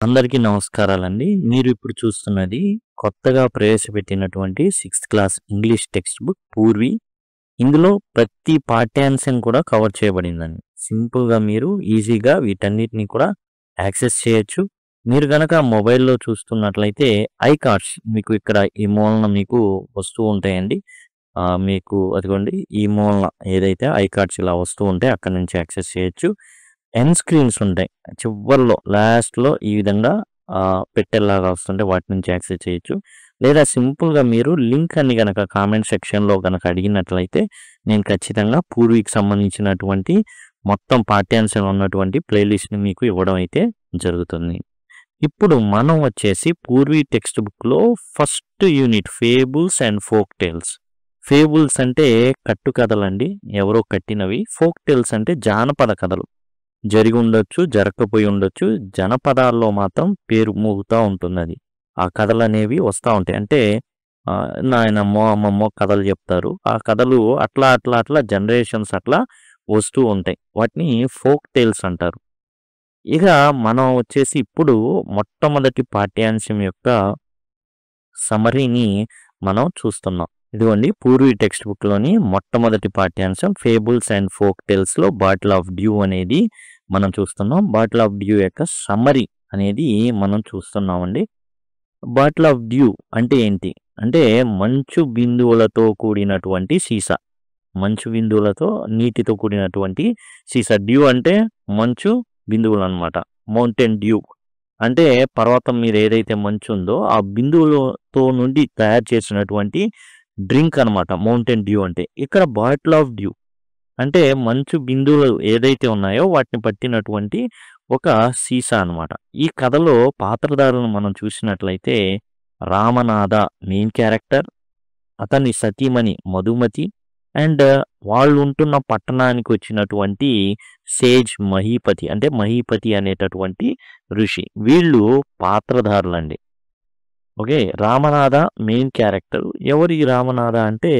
అందరికీ నమస్కారాలండి. మీరు ఇప్పుడు చూస్తున్నది కొత్తగా ప్రవేశపెట్టినటువంటి 6th class English text book 'Purvi'. ఇందులో ప్రతి పాఠ్యాంశం కూడా కవర్ చేయబడిందండి. సింపుల్‌గా మీరు ఈజీగా వీటన్నిటిని కూడా యాక్సెస్ చేయొచ్చు. మీరు గనక మొబైల్‌లో చూస్తున్నట్లయితే ఐ కార్డ్స్ మీకు ఇక్కడ ఈ మూలన మీకు వస్తూ ఉంటాయండి. మీకు అదిగోండి ఈ మూలన ఏదైతే ఐ కార్డ్స్ ఇలా వస్తూ ఉంటాయి అక్కడి నుంచి యాక్సెస్ చేయొచ్చు. ఎండ్ స్క్రీన్స్ ఉంటాయి. చివర్లో లాస్ట్‌లో ఈ విధంగా పెట్టెల్లాగా వస్తుంటాయి. వాటి నుంచి యాక్సెస్ చేయొచ్చు. లేదా సింపుల్‌గా మీరు లింక్ అని గనక కామెంట్ సెక్షన్‌లో గనక అడిగినట్లయితే నేను ఖచ్చితంగా పూర్వీకి సంబంధించినటువంటి మొత్తం పాఠ్యాంశంలో ఉన్నటువంటి ప్లేలిస్ట్‌ని మీకు ఇవ్వడం అయితే జరుగుతుంది. ఇప్పుడు మనం వచ్చేసి పూర్వీ టెక్స్ట్ బుక్‌లో first unit fables and folk tales. Fables అంటే కట్టుకథలండి. ఎవరో కట్టినవి. ఫోక్ టేల్స్ అంటే జానపద కథలు. జరిగి ఉండొచ్చు, జరగకపోయి ఉండొచ్చు. జనపదాల్లో మాత్రం పేరు మోగుతా ఉంటుందది. ఆ కథలనేవి వస్తా ఉంటాయి. అంటే నాయనమ్మో, అమ్మమ్మో కథలు చెప్తారు. ఆ కథలు అట్లా జనరేషన్స్ అట్లా వస్తూ ఉంటాయి. వాటిని ఫోక్ టేల్స్ అంటారు. ఇక మనం వచ్చేసి ఇప్పుడు మొట్టమొదటి పాఠ్యాంశం యొక్క సమరీని మనం చూస్తున్నాం. ఇదిగోండి పూర్వీ టెక్స్ట్ బుక్‌లోని మొట్టమొదటి పాఠ్యాంశం ఫేబుల్స్ అండ్ ఫోక్ టేల్స్‌లో 'బాటిల్ ఆఫ్ డ్యూ' అనేది మనం చూస్తున్నాం. 'బాటిల్ ఆఫ్ డ్యూ' యొక్క సమ్మరీ అనేది మనం చూస్తున్నామండి. 'బాటిల్ ఆఫ్ డ్యూ' అంటే ఏంటి? అంటే మంచు బిందువులతో కూడినటువంటి సీసా. మంచు బిందువులతో నీటితో కూడినటువంటి సీసా. డ్యూ అంటే మంచు బిందువులనమాట. మౌంటైన్ డ్యూ అంటే పర్వతం మీద ఏదైతే మంచు ఉందో ఆ బిందువులతో నుండి తయారు చేసినటువంటి డ్రింక్ అనమాట మౌంటైన్ డ్యూ అంటే. ఇక్కడ 'బాటిల్ ఆఫ్ డ్యూ' అంటే మంచు బిందువులు ఏదైతే ఉన్నాయో వాటిని పట్టినటువంటి ఒక సీసా అనమాట. ఈ కథలో పాత్రధారులను మనం చూసినట్లయితే రామనాథ మెయిన్ క్యారెక్టర్, అతని సతీమణి మధుమతి అండ్ వాళ్ళు ఉంటున్న పట్టణానికి వచ్చినటువంటి సేజ్ మహీపతి అంటే మహీపతి అనేటటువంటి ఋషి. వీళ్ళు పాత్రధారులండి. ఓకే. Ramanatha main character. ఎవరు ఈ రామనాథ అంటే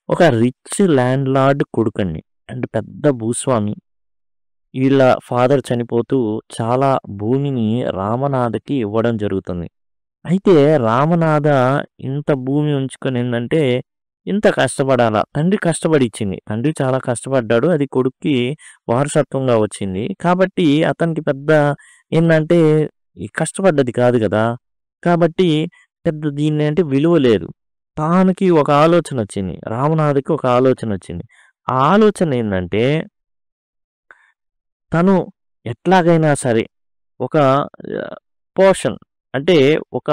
ఒక రిచ్ ల్యాండ్ లార్డ్ కొడుకండి. అండ్ పెద్ద భూస్వామి. వీళ్ళ ఫాదర్ చనిపోతూ చాలా భూమిని రామనాథకి ఇవ్వడం జరుగుతుంది. అయితే రామనాథ ఇంత భూమి ఉంచుకొని ఏందంటే ఇంత కష్టపడాలా? తండ్రి కష్టపడి ఇచ్చింది. తండ్రి చాలా కష్టపడ్డాడు. అది కొడుక్కి వారసత్వంగా వచ్చింది. కాబట్టి అతనికి పెద్ద ఏందంటే ఈ కష్టపడ్డది కాదు గదా! కాబట్టి పెద్ద దీన్నంటే విలువ లేదు. తానికి ఒక ఆలోచనొచ్చింది. రామనాథకి ఒక ఆలోచనొచ్చింది. ఆ ఆలోచన ఏందంటే తను ఎట్లాగైనా సరే ఒక పోషన్ అంటే ఒక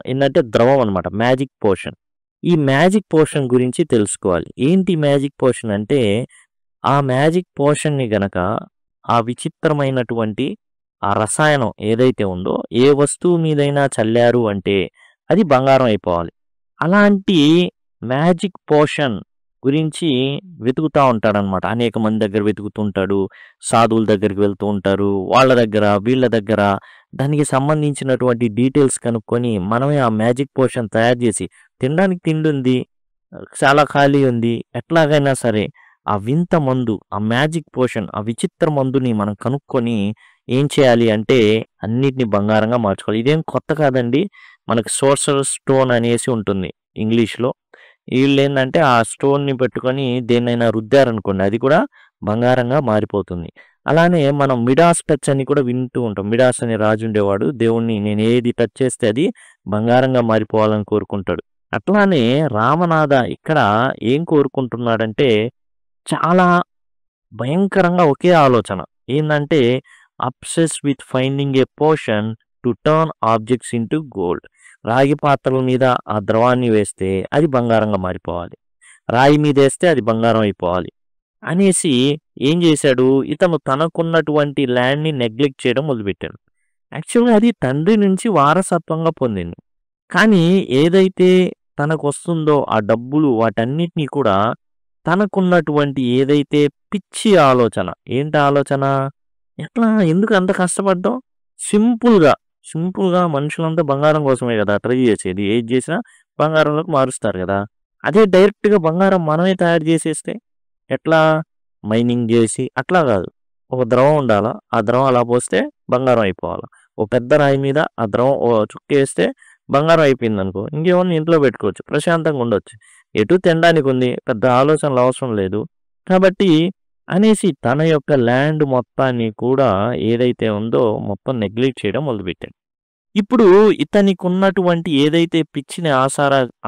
ఏందంటే ద్రవం అనమాట. మ్యాజిక్ పోషన్. ఈ మ్యాజిక్ పోషన్ గురించి తెలుసుకోవాలి. ఏంటి మ్యాజిక్ పోషన్ అంటే ఆ మ్యాజిక్ పోషన్‌ని గనక ఆ విచిత్రమైనటువంటి ఆ రసాయనం ఏదైతే ఉందో ఏ వస్తువు మీదైనా చల్లారు అంటే అది బంగారం అయిపోవాలి. అలాంటి మ్యాజిక్ పోషన్ గురించి వెతుకుతా ఉంటాడనమాట. అనేక మంది దగ్గర వెతుకుతూ ఉంటాడు. సాధువుల దగ్గరికి వెళ్తూ ఉంటారు. వాళ్ళ దగ్గర, వీళ్ళ దగ్గర దానికి సంబంధించినటువంటి డీటెయిల్స్ కనుక్కొని మనమే ఆ మ్యాజిక్ పోషన్ తయారు చేసి తినడానికి తిండుంది. చాలా ఖాళీ ఉంది. ఎట్లాగైనా సరే ఆ వింత మందు, ఆ మ్యాజిక్ పోషన్, ఆ విచిత్ర మందుని మనం కనుక్కొని ఏం చేయాలి అంటే అన్నిటిని బంగారంగా మార్చుకోవాలి. ఇదేం కొత్త కాదండి. మనకు సోర్సరర్ స్టోన్ అనేసి ఉంటుంది ఇంగ్లీష్‌లో. ఈళ్ళేందంటే ఆ స్టోన్‌ని పెట్టుకొని దేన్నైనా రుద్దారనుకోండి అది కూడా బంగారంగా మారిపోతుంది. అలానే మనం మిడాస్ టచ్ అని కూడా వింటూ ఉంటాం. మిడాస్ అనే రాజు ఉండేవాడు. దేవుడిని నేను ఏది టచ్ చేస్తే అది బంగారంగా మారిపోవాలని కోరుకుంటాడు. అట్లానే రామనాథ ఇక్కడ ఏం కోరుకుంటున్నాడంటే చాలా భయంకరంగా ఒకే ఆలోచన. ఏందంటే obsessed with finding a potion to turn objects into gold. రాగి పాత్రల మీద ఆ ద్రవాన్ని వేస్తే అది బంగారంగా మారిపోవాలి. రాయి మీదేస్తే అది బంగారం అయిపోవాలి. అనేసి ఏం చేశాడు ఇతను తనకున్నటువంటి ల్యాండ్‌ని నెగ్లెక్ట్ చేయడం మొదలుపెట్టాడు. యాక్చువల్‌గా అది తండ్రి నుంచి వారసత్వంగా పొందింది. కానీ ఏదైతే తనకొస్తుందో ఆ డబ్బులు వాటన్నిటిని కూడా తనకున్నటువంటి ఏదైతే పిచ్చి ఆలోచన. ఏంటి ఆలోచన? ఎందుకు అంత కష్టపడ్డావు? సింపుల్‌గా మనుషులంతా బంగారం కోసమే గదా! ట్రై చేసేది. ఏది చేసినా బంగారంలోకి మారుస్తారు గదా! అదే డైరెక్ట్‌గా బంగారం మనమే తయారు చేసేస్తే ఎట్లా? మైనింగ్ జేసి అట్లా గాదు. ఒక ద్రవం ఉండాలా. ఆ ద్రవం అలా పోస్తే బంగారం అయిపోవాలి. ఓ పెద్ద రాయి మీద ఆ ద్రవం ఓ చుక్కేస్తే బంగారం అయిపోయిందనుకో, ఇంకేముంది ఇంట్లో పెట్టుకోవచ్చు. ప్రశాంతంగా ఉండొచ్చు. ఎటు తినడానికుంది. పెద్ద ఆలోచనలు అవసరం లేదు. కాబట్టి అనేసి తన యొక్క ల్యాండ్ మొత్తాన్ని కూడా ఏదైతే ఉందో మొత్తం నెగ్లెక్ట్ చేయడం మొదలుపెట్టాడు. ఇప్పుడు ఇతనికున్నటువంటి ఏదైతే పిచ్చిని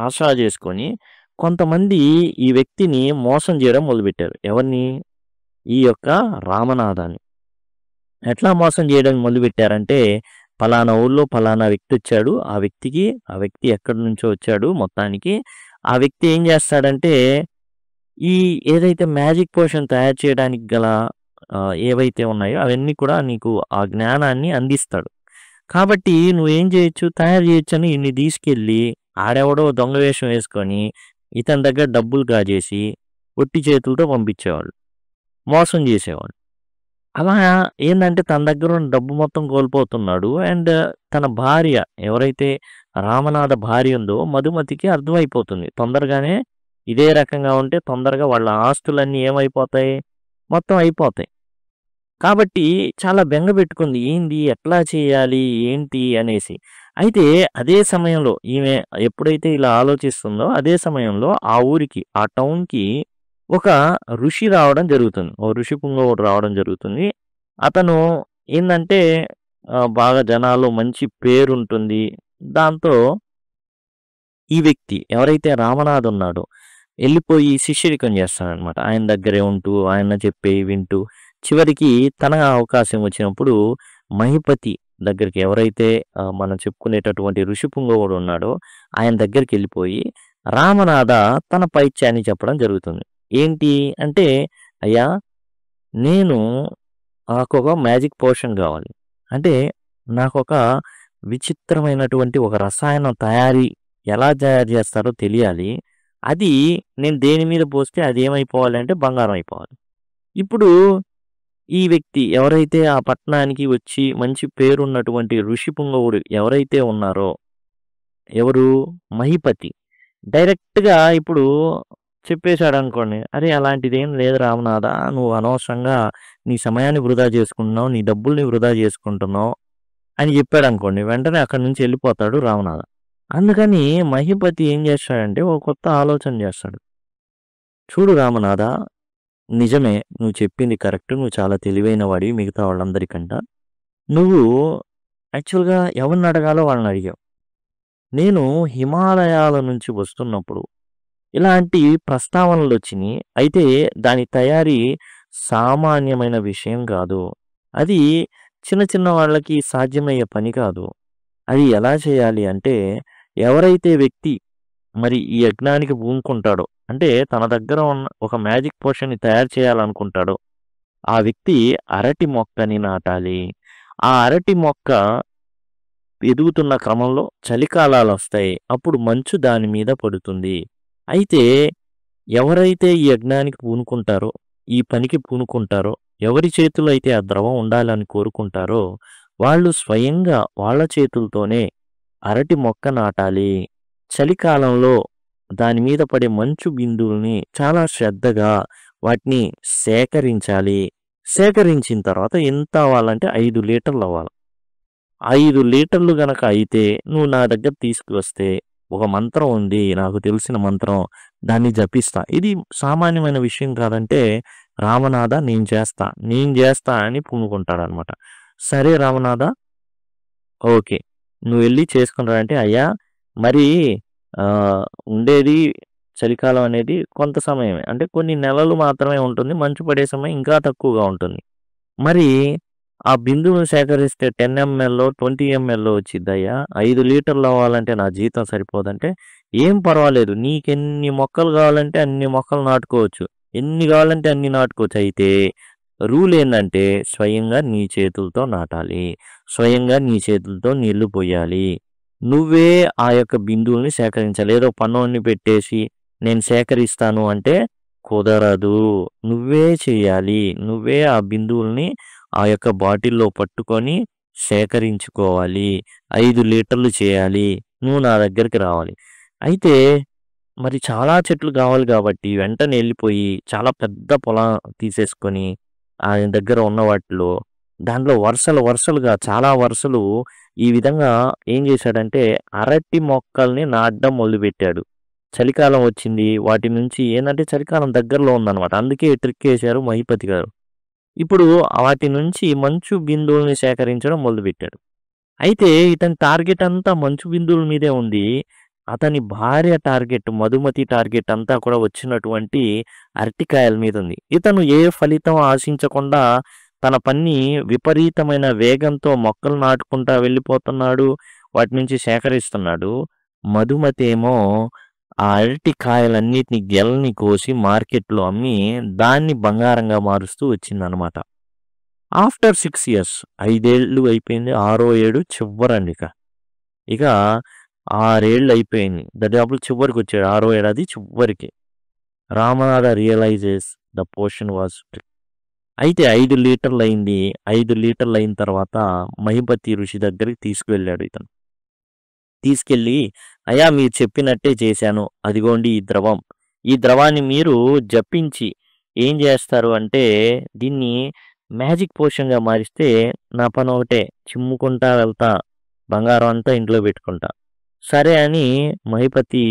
ఆసరా చేసుకొని కొంతమంది ఈ వ్యక్తిని మోసం చేయడం మొదలుపెట్టారు. ఎవరిని? ఈ యొక్క రామనాథాన్ని. ఎట్లా మోసం చేయడం మొదలుపెట్టారంటే, పలానా ఊళ్ళో పలానా వ్యక్తి వచ్చాడు. ఆ వ్యక్తి ఎక్కడి నుంచో వచ్చాడు మొత్తానికి. ఆ వ్యక్తి ఏం చేస్తాడంటే, ఈ ఏదైతే మ్యాజిక్ పోషన్ తయారు చేయడానికి గల ఏవైతే ఉన్నాయో అవన్నీ కూడా నీకు ఆ జ్ఞానాన్ని అందిస్తాడు. కాబట్టి నువ్వేం చేయొచ్చు, తయారు చేయొచ్చని ఈడిని తీసుకెళ్ళి ఆడెవడో దొంగ వేషం వేసుకొని ఇతని దగ్గర డబ్బులు కాజేసి ఒట్టి చేతులతో పంపించేవాళ్ళు. మోసం చేసేవాళ్ళు. అలా ఏందంటే తన దగ్గర ఉన్న డబ్బు మొత్తం కోల్పోతున్నాడు. అండ్ తన భార్య ఎవరైతే రామనాథ భార్య ఉందో మధుమతికి అర్థమైపోతుంది. తొందరగానే ఇదే రకంగా ఉంటే తొందరగా వాళ్ళ ఆస్తులన్నీ ఏమైపోతాయి? మొత్తం అయిపోతాయి. కాబట్టి చాలా బెంగ పెట్టుకుంది. ఏంది? ఎట్లా చేయాలి? ఏంటి? అనేసి. అయితే అదే సమయంలో ఈమె ఎప్పుడైతే ఇలా ఆలోచిస్తుందో అదే సమయంలో ఆ ఊరికి, ఆ టౌన్‌కి ఒక ఋషి రావడం జరుగుతుంది. ఓ ఋషి పుంగవుడు రావడం జరుగుతుంది. అతను ఏందంటే బాగా జనాల్లో మంచి పేరుంటుంది. దాంతో ఈ వ్యక్తి ఎవరైతే రామనాథ్ ఉన్నాడో ఎళ్ళిపోయి శిష్యరికం చేస్తాడనమాట. ఆయన దగ్గరే ఉంటూ, ఆయన చెప్పేవి వింటూ, చివరికి తన అవకాశం వచ్చినప్పుడు మహిపతి దగ్గరికి ఎవరైతే మనం చెప్పుకునేటటువంటి ఋషి పుంగవుడు ఉన్నాడో ఆయన దగ్గరికెళ్ళిపోయి రామనాథ తన పైత్యాన్ని చెప్పడం జరుగుతుంది. ఏంటి అంటే, అయ్యా నేను నాకొక మ్యాజిక్ పోషన్ కావాలి. అంటే నాకొక విచిత్రమైనటువంటి ఒక రసాయనం ఎలా తయారు చేస్తారో తెలియాలి. అది నేను దేని మీద పోస్తే అది ఏమైపోవాలి అంటే బంగారం అయిపోవాలి. ఇప్పుడు ఈ వ్యక్తి ఎవరైతే ఆ పట్టణానికి వచ్చి మంచి పేరున్నటువంటి ఋషి పుంగవుడు ఎవరైతే ఉన్నారో ఎవరు? మహిపతి. డైరెక్ట్‌గా ఇప్పుడు చెప్పేసాడనుకోండి. "అరే! అలాంటిదేం లేదు రామనాథ. నువ్వు అనవసరంగా నీ సమయాన్ని వృధా చేసుకుంటున్నావు. నీ డబ్బుల్ని వృధా చేసుకుంటున్నావు" అని చెప్పాడనుకోండి. వెంటనే అక్కడి నుంచి వెళ్ళిపోతాడు రామనాథ. అందుకని మహిపతి ఏం చేస్తాడంటే ఒక కొత్త ఆలోచన చేస్తాడు. "చూడు రామనాథ, నిజమే నువ్వు చెప్పింది కరెక్ట్. నువ్వు చాలా తెలివైన వాడివి మిగతా వాళ్ళందరికంట. నువ్వు యాక్చువల్‌గా ఎవరిని అడగాలో వాళ్ళని అడిగావు. నేను హిమాలయాల నుంచి వస్తున్నప్పుడు ఇలాంటి ప్రస్తావనలొచ్చినియి. అయితే దాని తయారీ సామాన్యమైన విషయం కాదు. అది చిన్న చిన్న వాళ్ళకి సాధ్యమయ్యే పని కాదు. అది ఎలా చేయాలి అంటే, ఎవరైతే వ్యక్తి మరి ఈ యజ్ఞానికి పూనుకుంటాడో, అంటే తన దగ్గర ఉన్న ఒక మ్యాజిక్ పోషన్‌ని తయారు చేయాలనుకుంటాడో, ఆ వ్యక్తి అరటి మొక్కని నాటాలి. ఆ అరటి మొక్క ఎదుగుతున్న క్రమంలో చలికాలాలొస్తాయి. అప్పుడు మంచు దాని మీద పడుతుంది. అయితే ఎవరైతే ఈ యజ్ఞానికి పూనుకుంటారో, ఈ పనికి పూనుకుంటారో, ఎవరి చేతిలో అయితే ఆ ద్రవం ఉండాలని కోరుకుంటారో, వాళ్ళు స్వయంగా వాళ్ళ చేతులతోనే అరటి మొక్క నాటాలి. చలికాలంలో దాని మీద పడే మంచు బిందువుల్ని చాలా శ్రద్ధగా వాటిని సేకరించాలి. సేకరించిన తర్వాత ఎంత అవ్వాలంటే 5 లీటర్లు అవ్వాలి. 5 లీటర్లు గనక అయితే నువ్వు నా దగ్గర తీసుకువస్తే ఒక మంత్రం ఉంది. నాకు తెలిసిన మంత్రం. దాన్ని జపిస్తా. ఇది సామాన్యమైన విషయం కాదంటే, రామనాథ నేను చేస్తా అని పూనుకుంటాడనమాట. సరే రామనాథ, ఓకే. నువ్వెళ్ళి చేసుకొని రా అంటే, అయ్యా మరి ఉండేది చలికాలం అనేది కొంత సమయమే. అంటే కొన్ని నెలలు మాత్రమే ఉంటుంది. మంచు పడే సమయం ఇంకా తక్కువగా ఉంటుంది. మరి ఆ బిందువును సేకరిస్తే 10 ఎంఎల్లో, 20 ఎంఎల్లో వచ్చిద్దయ్యా. 5 లీటర్లు అవ్వాలంటే నా జీతం సరిపోదంటే, ఏం పర్వాలేదు. నీకెన్ని మొక్కలు కావాలంటే అన్ని మొక్కలు నాటుకోవచ్చు. ఎన్ని కావాలంటే అన్ని నాటుకోవచ్చు. అయితే రూల్ ఏందంటే స్వయంగా నీ చేతులతో నాటాలి. స్వయంగా నీ చేతులతో నీళ్లు పొయ్యాలి. నువ్వే ఆ యొక్క బిందువుల్ని సేకరించాలి. ఏదో పనోడిని పెట్టేసి నేను సేకరిస్తాను అంటే కుదరదు. నువ్వే చేయాలి. నువ్వే ఆ బిందువుల్ని ఆ యొక్క బాటిల్‌లో పట్టుకొని సేకరించుకోవాలి. 5 లీటర్లు చేయాలి. నువ్వు నా దగ్గరికి రావాలి. అయితే మరి చాలా చెట్లు కావాలి కాబట్టి వెంటనే ఎళ్ళిపోయి చాలా పెద్ద పొలం తీసేసుకొని ఆయన దగ్గర ఉన్న వాటిలో దాంట్లో వరుసలుగా చాలా వరుసలు ఈ విధంగా ఏం చేశాడంటే అరటి మొక్కల్ని నాటడం మొదలుపెట్టాడు. చలికాలం వచ్చింది. వాటి నుంచి ఏందంటే చలికాలం దగ్గరలో ఉందనమాట. అందుకే ట్రిక్ ఏశారు మహిపతి గారు. ఇప్పుడు వాటి నుంచి మంచు బిందువుల్ని సేకరించడం మొదలుపెట్టాడు. అయితే ఇతని టార్గెట్ అంతా మంచు బిందువుల మీదే ఉంది. అతని భార్య టార్గెట్, మధుమతి టార్గెట్ అంతా కూడా వచ్చినటువంటి అరటికాయల మీద ఉంది. ఇతను ఏ ఫలితం ఆశించకుండా తన పని విపరీతమైన వేగంతో మొక్కలు నాటుకుంటా వెళ్ళిపోతున్నాడు. వాటి నుంచి సేకరిస్తున్నాడు. మధుమతి ఏమో ఆ అరటికాయలన్నిటిని గెలని కోసి మార్కెట్‌లో అమ్మి దాన్ని బంగారంగా మారుస్తూ వచ్చిందనమాట. ఆఫ్టర్ 6 ఇయర్స్ 5 ఏళ్ళు అయిపోయింది. ఆరో ఏడు చివరండిక. ఇక 6 ఏళ్ళు అయిపోయింది. దరిదాపులు చివరికొచ్చాడు. ఆరో ఏడాది చివరికి. Ramanatha realises the portion was అయితే 5 లీటర్లయింది. 5 లీటర్లయిన తర్వాత మహిపతి ఋషి దగ్గరికి తీసుకువెళ్ళాడు ఇతను. తీసుకెళ్ళి, అయ్యా మీరు చెప్పినట్టే చేశాను. అదిగోండి ఈ ద్రవం. ఈ ద్రవాన్ని మీరు జపించి ఏం చేస్తారు అంటే దీన్ని మ్యాజిక్ పోషన్‌గా మారిస్తే నా పని ఒకటే చిమ్ముకుంటా వెళ్తా. బంగారం అంతా ఇంట్లో పెట్టుకుంటా. సరే అని మహిపతి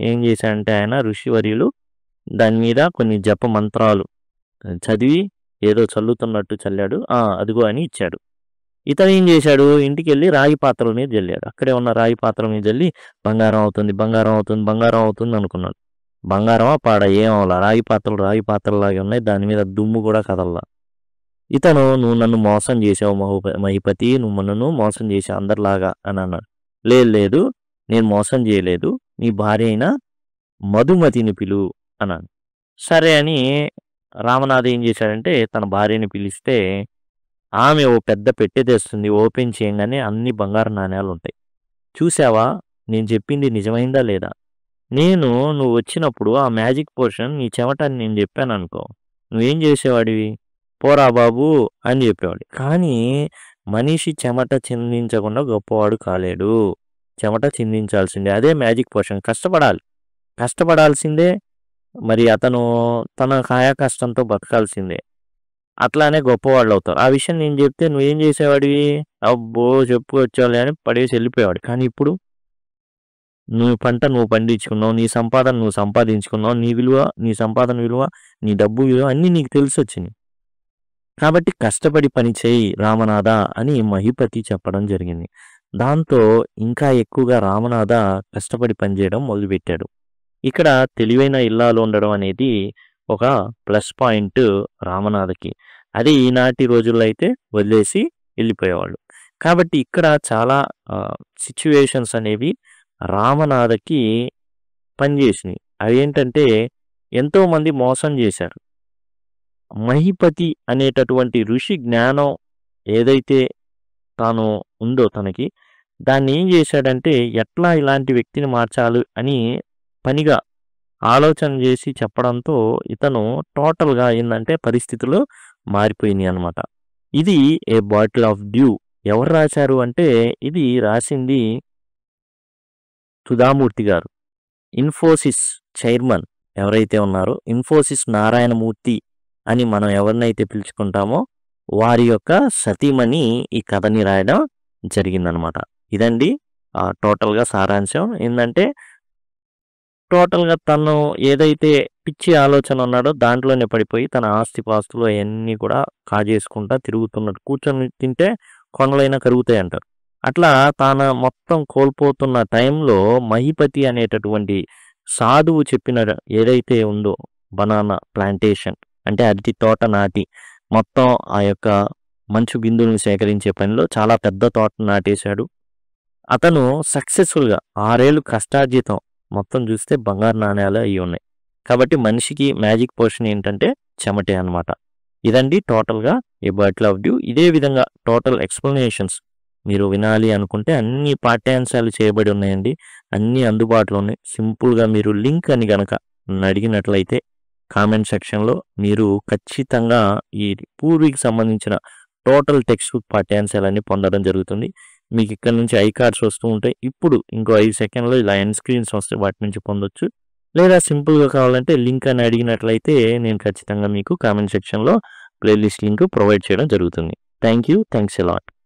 ఏం చేశాడంటే ఆయన ఋషివర్యులు దాని మీద కొన్ని జప మంత్రాలు చదివి ఏదో చల్లుతున్నట్టు చల్లాడు. అదిగో అని ఇచ్చాడు. ఇతను ఏం చేశాడు, ఇంటికెళ్ళి రాగి పాత్రల మీద జల్లాడు. అక్కడే ఉన్న రాగి పాత్ర మీద జల్లి బంగారం అవుతుంది అనుకున్నాడు. బంగారమా పాడా ఏం అవ్వలా. రాగి పాత్రలాగే ఉన్నాయి. దాని మీద దుమ్ము కూడా కదల్లా. ఇతను నువ్వు నన్ను మోసం చేసావు మహిపతి, నువ్వు నన్ను మోసం చేసావు అందరిలాగా అని అన్నాడు. లేదు నేను మోసం చేయలేదు. నీ భార్య అయిన మధుమతిని పిలువు అన్నాడు. సరే అని రామనాథ ఏం చేశాడంటే తన భార్యని పిలిస్తే ఆమె ఓ పెద్ద పెట్టె తెస్తుంది. ఓపెన్ చేయంగానే అన్ని బంగారు నాణేలు ఉంటాయి. చూసావా నేను చెప్పింది నిజమైందా లేదా? నువ్వు వచ్చినప్పుడు ఆ మ్యాజిక్ పోర్షన్ నీ చెమట అని నేను చెప్పాను అనుకో, నువ్వేం చేసేవాడివి? పోరా బాబు అని చెప్పేవాడు. కానీ మనిషి చెమట చిందించకుండా గొప్పవాడు కాలేడు. చెమట చిందించాల్సిందే. అదే మ్యాజిక్ పోర్షన్. కష్టపడాల్సిందే. మరి అతను తన కాయ కష్టంతో బతకాల్సిందే. అట్లానే గొప్పవాళ్ళు అవుతారు. ఆ విషయం నేను చెప్తే నువ్వేం చేసేవాడివి? అబ్బో చెప్పుకొచ్చావులే అని పడేసి వెళ్ళిపోయేవాడు. కానీ ఇప్పుడు నువ్వు పండించుకున్నావు. నీ సంపాదన నువ్వు సంపాదించుకున్నావు. నీ సంపాదన విలువ, నీ డబ్బు విలువ అన్నీ నీకు తెలిసొచ్చినాయి. కాబట్టి కష్టపడి పని చేయి రామనాథ అని మహిపతి చెప్పడం జరిగింది. దాంతో ఇంకా ఎక్కువగా రామనాథ కష్టపడి పనిచేయడం మొదలుపెట్టాడు. ఇక్కడ తెలివైన ఇల్లాలు ఉండడం అనేది ఒక ప్లస్ పాయింట్ రామనాథకి. అది ఈనాటి రోజుల్లో అయితే వదిలేసి వెళ్ళిపోయేవాళ్ళు. కాబట్టి ఇక్కడ చాలా సిచ్యువేషన్స్ అనేవి రామనాథకి పనిచేసినాయి. అవి ఏంటంటే ఎంతోమంది మోసం చేశారు. మహిపతి అనేటటువంటి ఋషి జ్ఞానం ఏదైతే తాను ఉందో తనకి, దాన్ని ఏం చేశాడంటే ఎట్లా ఇలాంటి వ్యక్తిని మార్చాలి అని పనిగా ఆలోచన చేసి చెప్పడంతో ఇతను టోటల్గా ఏంటంటే పరిస్థితులు మారిపోయినాయి అనమాట. ఇది ఏ బాటిల్ ఆఫ్ డ్యూ. ఎవరు రాశారు అంటే ఇది రాసింది సుధామూర్తి గారు. ఇన్ఫోసిస్ చైర్మన్ ఎవరైతే ఉన్నారో, ఇన్ఫోసిస్ నారాయణమూర్తి అని మనం ఎవరినైతే పిలుచుకుంటామో వారి యొక్క సతీమణి ఈ కథని రాయడం జరిగిందనమాట. ఇదండి టోటల్గా సారాంశం. ఏంటంటే టోటల్గా తను ఏదైతే పిచ్చి ఆలోచన ఉన్నాడో దాంట్లోనే పడిపోయి తన ఆస్తిపాస్తులు అవన్నీ కూడా కాజేసుకుంటా తిరుగుతున్నాడు. కూర్చొని తింటే కొండలైనా కరుగుతాయి అంటారు. అట్లా తాను మొత్తం కోల్పోతున్న టైంలో మహిపతి అనేటటువంటి సాధువు చెప్పిన ఏదైతే ఉందో బనానా ప్లాంటేషన్ అంటే అరటి తోట నాటి మొత్తం ఆ యొక్క మంచు బిందువులను సేకరించే పనిలో చాలా పెద్ద తోట నాటేశాడు. అతను సక్సెస్ఫుల్గా 6 ఏళ్ళు కష్టార్జితం మొత్తం చూస్తే బంగారు నాణ్యాలు అవి ఉన్నాయి. కాబట్టి మనిషికి మ్యాజిక్ పోర్షన్ ఏంటంటే చెమటే అనమాట. ఇదండి టోటల్గా ఏ బాటిల్ ఆఫ్ డ్యూ. ఇదే విధంగా టోటల్ ఎక్స్ప్లెనేషన్స్ మీరు వినాలి అనుకుంటే అన్ని పాఠ్యాంశాలు చేయబడి ఉన్నాయండి. అన్నీ అందుబాటులో ఉన్నాయి. సింపుల్గా మీరు లింక్ అని గనక నన్ను అడిగినట్లయితే కామెంట్ సెక్షన్లో మీరు ఖచ్చితంగా ఈ పూర్వీకి సంబంధించిన టోటల్ టెక్స్ట్ బుక్ పాఠ్యాంశాలన్నీ పొందడం జరుగుతుంది. మీకు ఇక్కడ నుంచి ఐ కార్డ్స్ వస్తూ ఉంటాయి. ఇప్పుడు ఇంకో 5 సెకండ్లో ఇలా ఎండ్ స్క్రీన్స్ వస్తే వాటి నుంచి పొందొచ్చు. లేదా సింపుల్గా కావాలంటే లింక్ అని అడిగినట్లయితే నేను ఖచ్చితంగా మీకు కామెంట్ సెక్షన్లో ప్లేలిస్ట్ లింక్ ప్రొవైడ్ చేయడం జరుగుతుంది. Thank you. Thanks a lot.